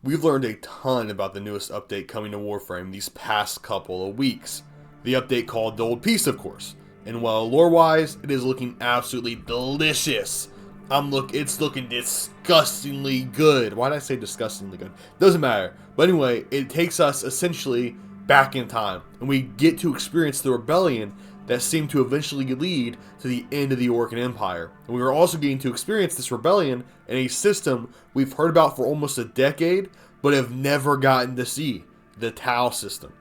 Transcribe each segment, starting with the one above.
We've learned a ton about the newest update coming to Warframe these past couple of weeks. The update called the Old Peace, of course. And while lore-wise, it is looking absolutely delicious. It's looking disgustingly good. Why did I say disgustingly good? Doesn't matter. But anyway, it takes us essentially back in time, and we get to experience the rebellion that seemed to eventually lead to the end of the Orcan Empire. And we are also getting to experience this rebellion in a system we've heard about for almost a decade, but have never gotten to see, the Tau system.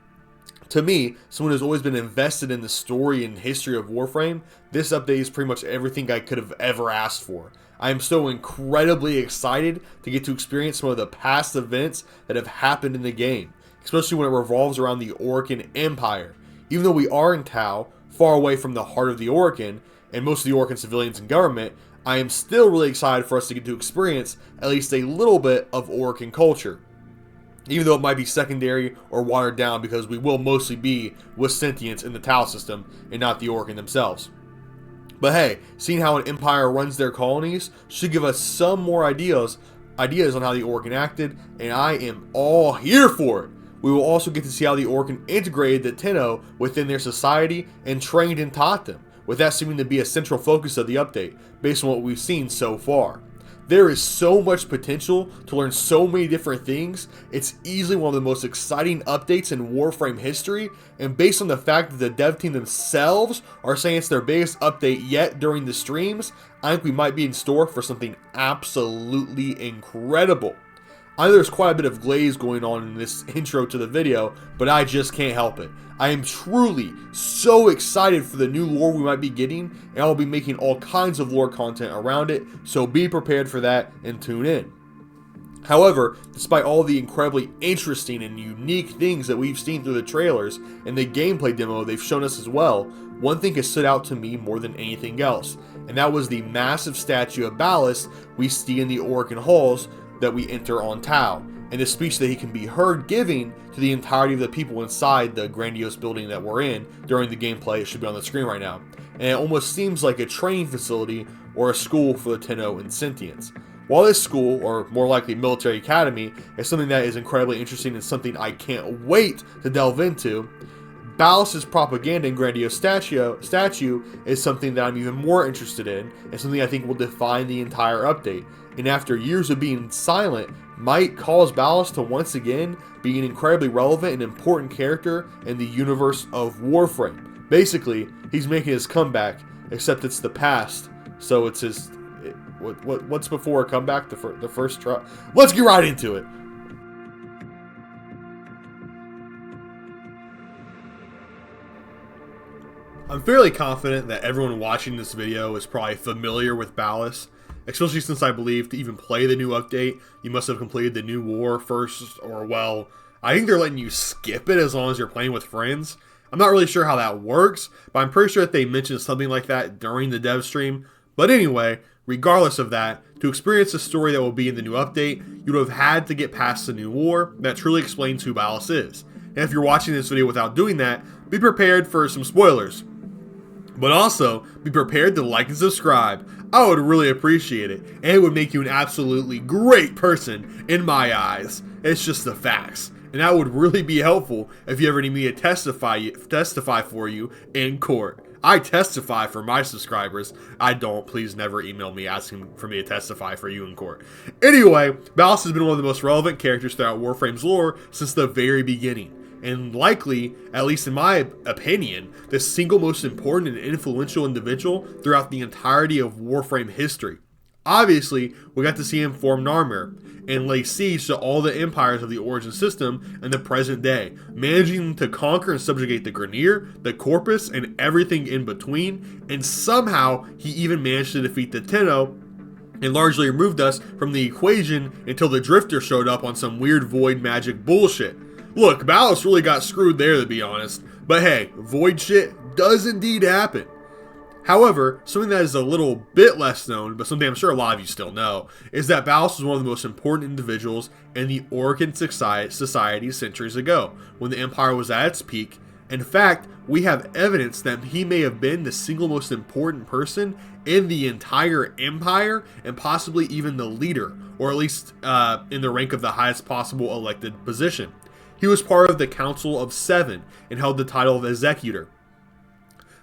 To me, someone who's always been invested in the story and history of Warframe, this update is pretty much everything I could have ever asked for. I am so incredibly excited to get to experience some of the past events that have happened in the game, especially when it revolves around the Orcan Empire. Even though we are in Tau, far away from the heart of the Orcan, and most of the Orcan civilians and government, I am still really excited for us to get to experience at least a little bit of Orcan culture. Even though it might be secondary or watered down, because we will mostly be with sentients in the Tau system and not the Orcan themselves. But hey, seeing how an empire runs their colonies should give us some more ideas on how the Orcan acted, and I am all here for it. We will also get to see how the Orcan integrated the Tenno within their society and trained and taught them, with that seeming to be a central focus of the update, based on what we've seen so far. There is so much potential to learn so many different things. It's easily one of the most exciting updates in Warframe history, and based on the fact that the dev team themselves are saying it's their biggest update yet during the streams, I think we might be in store for something absolutely incredible. I know there's quite a bit of glaze going on in this intro to the video, but I just can't help it. I am truly so excited for the new lore we might be getting, and I'll be making all kinds of lore content around it, so be prepared for that and tune in. However, despite all the incredibly interesting and unique things that we've seen through the trailers and the gameplay demo they've shown us as well, one thing has stood out to me more than anything else, and that was the massive statue of Ballas we see in the Orcan halls that we enter on Tau, and the speech that he can be heard giving to the entirety of the people inside the grandiose building that we're in during the gameplay. It should be on the screen right now, and it almost seems like a training facility or a school for the Tenno and Sentients. While this school, or more likely military academy, is something that is incredibly interesting and something I can't wait to delve into, Ballas' propaganda and grandiose statue is something that I'm even more interested in, and something I think will define the entire update, and after years of being silent, might cause Ballas to once again be an incredibly relevant and important character in the universe of Warframe. Basically, he's making his comeback, except it's the past, so it's his... What's before a comeback? The first try? Let's get right into it! I'm fairly confident that everyone watching this video is probably familiar with Ballas, especially since I believe to even play the new update, you must have completed the new war first, or well, I think they're letting you skip it as long as you're playing with friends. I'm not really sure how that works, but I'm pretty sure that they mentioned something like that during the dev stream. But anyway, regardless of that, to experience the story that will be in the new update, you would have had to get past the new war that truly explains who Ballas is. And if you're watching this video without doing that, be prepared for some spoilers. But also, be prepared to like and subscribe. I would really appreciate it, and it would make you an absolutely great person in my eyes. It's just the facts. And that would really be helpful if you ever need me to testify for you in court. I testify for my subscribers. I don't. Please never email me asking for me to testify for you in court. Anyway, Ballas has been one of the most relevant characters throughout Warframe's lore since the very beginning. And likely, at least in my opinion, the single most important and influential individual throughout the entirety of Warframe history. Obviously, we got to see him form Narmer and lay siege to all the empires of the Origin system in the present day, managing to conquer and subjugate the Grineer, the Corpus, and everything in between, and somehow he even managed to defeat the Tenno and largely removed us from the equation until the Drifter showed up on some weird void magic bullshit. Look, Ballas really got screwed there, to be honest, but hey, void shit does indeed happen. However, something that is a little bit less known, but something I'm sure a lot of you still know, is that Ballas was one of the most important individuals in the Orcan society centuries ago, when the Empire was at its peak, In fact, we have evidence that he may have been the single most important person in the entire empire, and possibly even the leader, or at least in the rank of the highest possible elected position. He was part of the Council of Seven and held the title of Executor.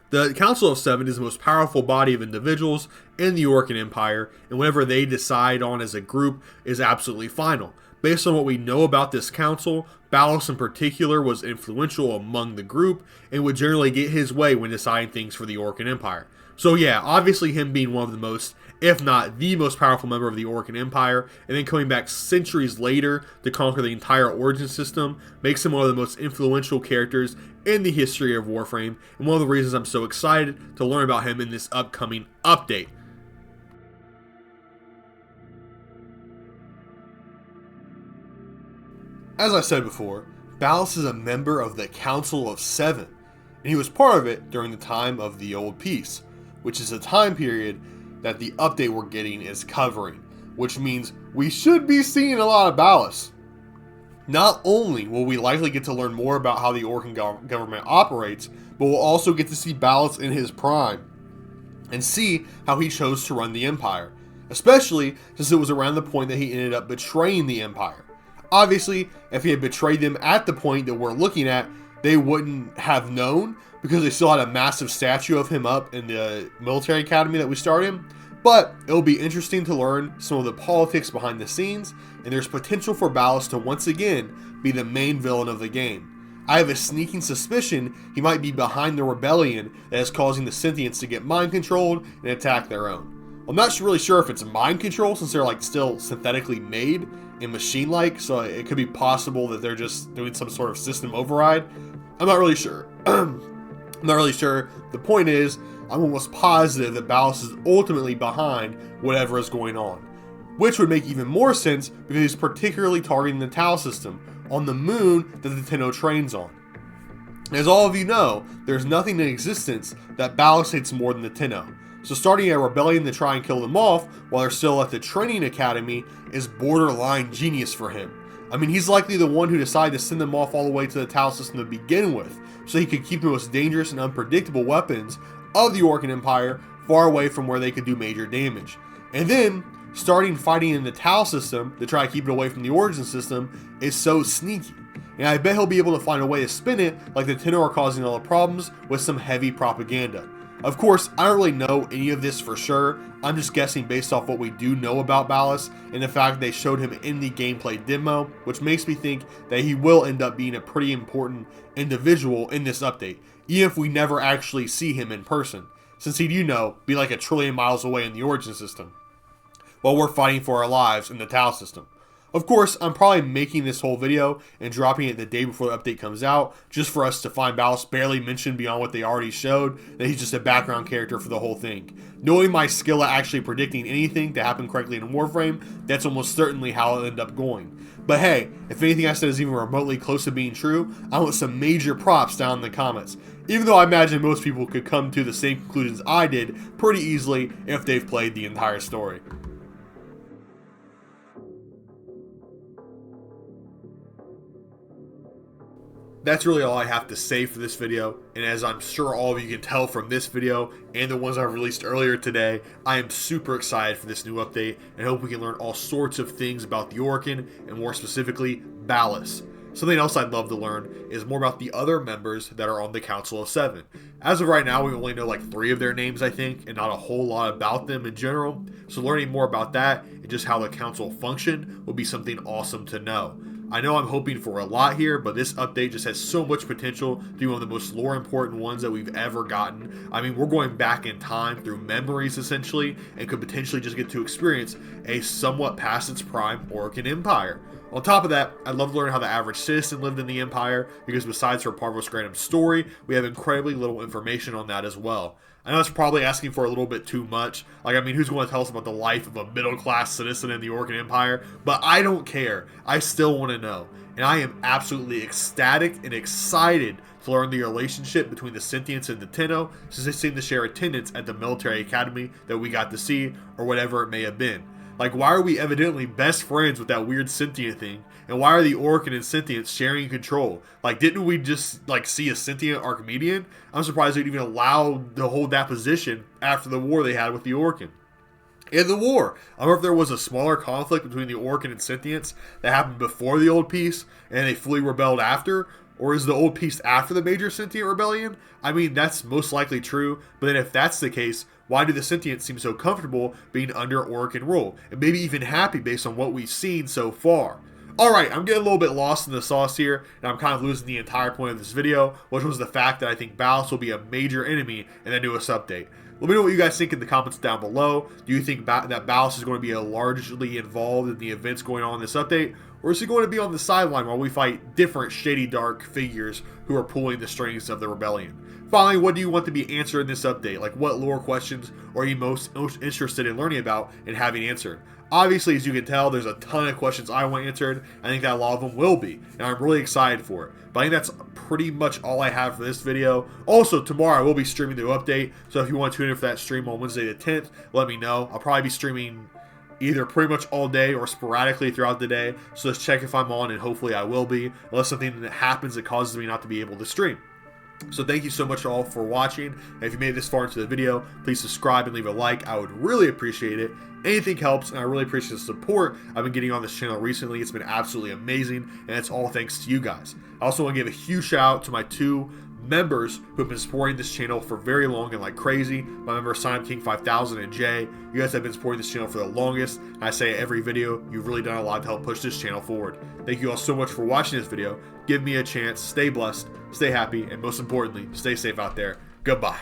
The Council of Seven is the most powerful body of individuals in the Orcan Empire, and whatever they decide on as a group is absolutely final. Based on what we know about this council, Ballas in particular was influential among the group and would generally get his way when deciding things for the Orcan Empire. So yeah, obviously him being one of the most, if not the most powerful member of the Orcan Empire, and then coming back centuries later to conquer the entire origin system, makes him one of the most influential characters in the history of Warframe, and one of the reasons I'm so excited to learn about him in this upcoming update. As I said before, Ballas is a member of the Council of Seven, and he was part of it during the time of the Old Peace, which is a time period that the update we're getting is covering, which means we should be seeing a lot of Ballas. Not only will we likely get to learn more about how the Orcan government operates, but we'll also get to see Ballas in his prime, and see how he chose to run the Empire, especially since it was around the point that he ended up betraying the Empire. Obviously, if he had betrayed them at the point that we're looking at, they wouldn't have known because they still had a massive statue of him up in the military academy that we started in. But it'll be interesting to learn some of the politics behind the scenes, and there's potential for Ballas to once again be the main villain of the game. I have a sneaking suspicion he might be behind the rebellion that is causing the Sentients to get mind controlled and attack their own. I'm not really sure if it's mind control since they're still synthetically made and machine-like, so it could be possible that they're just doing some sort of system override. I'm not really sure. The point is, I'm almost positive that Ballas is ultimately behind whatever is going on, which would make even more sense because he's particularly targeting the Tau system on the moon that the Tenno trains on. As all of you know, there's nothing in existence that Ballas hates more than the Tenno. So starting a rebellion to try and kill them off while they're still at the training academy is borderline genius for him. I mean, he's likely the one who decided to send them off all the way to the Tau system to begin with, so he could keep the most dangerous and unpredictable weapons of the Orcan Empire far away from where they could do major damage. And then, starting fighting in the Tau system to try to keep it away from the Origin system is so sneaky. And I bet he'll be able to find a way to spin it like the Tenno are causing all the problems with some heavy propaganda. Of course, I don't really know any of this for sure. I'm just guessing based off what we do know about Ballas and the fact they showed him in the gameplay demo, which makes me think that he will end up being a pretty important individual in this update, even if we never actually see him in person, since he'd, be like a trillion miles away in the Origin system, while we're fighting for our lives in the Tau system. Of course, I'm probably making this whole video and dropping it the day before the update comes out, just for us to find Ballas barely mentioned beyond what they already showed, that he's just a background character for the whole thing. Knowing my skill at actually predicting anything to happen correctly in Warframe, that's almost certainly how it'll end up going. But hey, if anything I said is even remotely close to being true, I want some major props down in the comments. Even though I imagine most people could come to the same conclusions I did pretty easily if they've played the entire story. That's really all I have to say for this video, and as I'm sure all of you can tell from this video and the ones I released earlier today, I am super excited for this new update and hope we can learn all sorts of things about the Orcan, and more specifically, Ballas. Something else I'd love to learn is more about the other members that are on the Council of Seven. As of right now, we only know 3 of their names, I think, and not a whole lot about them in general, so learning more about that and just how the Council function would be something awesome to know. I know I'm hoping for a lot here, but this update just has so much potential to be one of the most lore important ones that we've ever gotten. I mean, we're going back in time through memories essentially, and could potentially just get to experience a somewhat past its prime Orcan Empire. On top of that, I'd love to learn how the average citizen lived in the Empire, because besides for Parvos Grandum's story, we have incredibly little information on that as well. I know it's probably asking for a little bit too much. Who's going to tell us about the life of a middle-class citizen in the Orcan Empire? But I don't care. I still want to know. And I am absolutely ecstatic and excited to learn the relationship between the Sentients and the Tenno, since they seem to share attendance at the military academy that we got to see, or whatever it may have been. Like, why are we evidently best friends with that weird sentient thing? And why are the Orcan and Sentients sharing control? Like, didn't we just, like, see a sentient Archimedean? I'm surprised they'd even allow to hold that position after the war they had with the Orcan. In the war, I wonder if there was a smaller conflict between the Orcan and Sentients that happened before the Old Peace and they fully rebelled after, or is the Old Peace after the major sentient rebellion? I mean, that's most likely true, but then if that's the case, why do the Sentients seem so comfortable being under Orcan rule, and maybe even happy based on what we've seen so far? Alright, I'm getting a little bit lost in the sauce here, and I'm kind of losing the entire point of this video, which was the fact that I think Ballas will be a major enemy in the newest update. Let me know what you guys think in the comments down below. Do you think that Ballas is going to be largely involved in the events going on in this update? Or is he going to be on the sideline while we fight different shady dark figures who are pulling the strings of the rebellion? Finally, what do you want to be answered in this update? Like, what lore questions are you most interested in learning about and having answered? Obviously, as you can tell, there's a ton of questions I want answered. I think that a lot of them will be, and I'm really excited for it. But I think that's pretty much all I have for this video. Also, tomorrow I will be streaming the update, so if you want to tune in for that stream on Wednesday the 10th, let me know. I'll probably be streaming either pretty much all day or sporadically throughout the day, so just check if I'm on, and hopefully I will be, unless something that happens that causes me not to be able to stream. So thank you so much all for watching, and if you made it this far into the video, please subscribe and leave a like. I would really appreciate it. Anything helps, and I really appreciate the support I've been getting on this channel recently. It's been absolutely amazing, and it's all thanks to you guys. I also want to give a huge shout out to my 2 members who have been supporting this channel for very long and like crazy. My member Sign King 5000 and Jay. You guys have been supporting this channel for the longest, and I say every video, you've really done a lot to help push this channel forward. Thank you all so much for watching this video. Give me a chance. Stay blessed, stay happy, and most importantly, stay safe out there. Goodbye.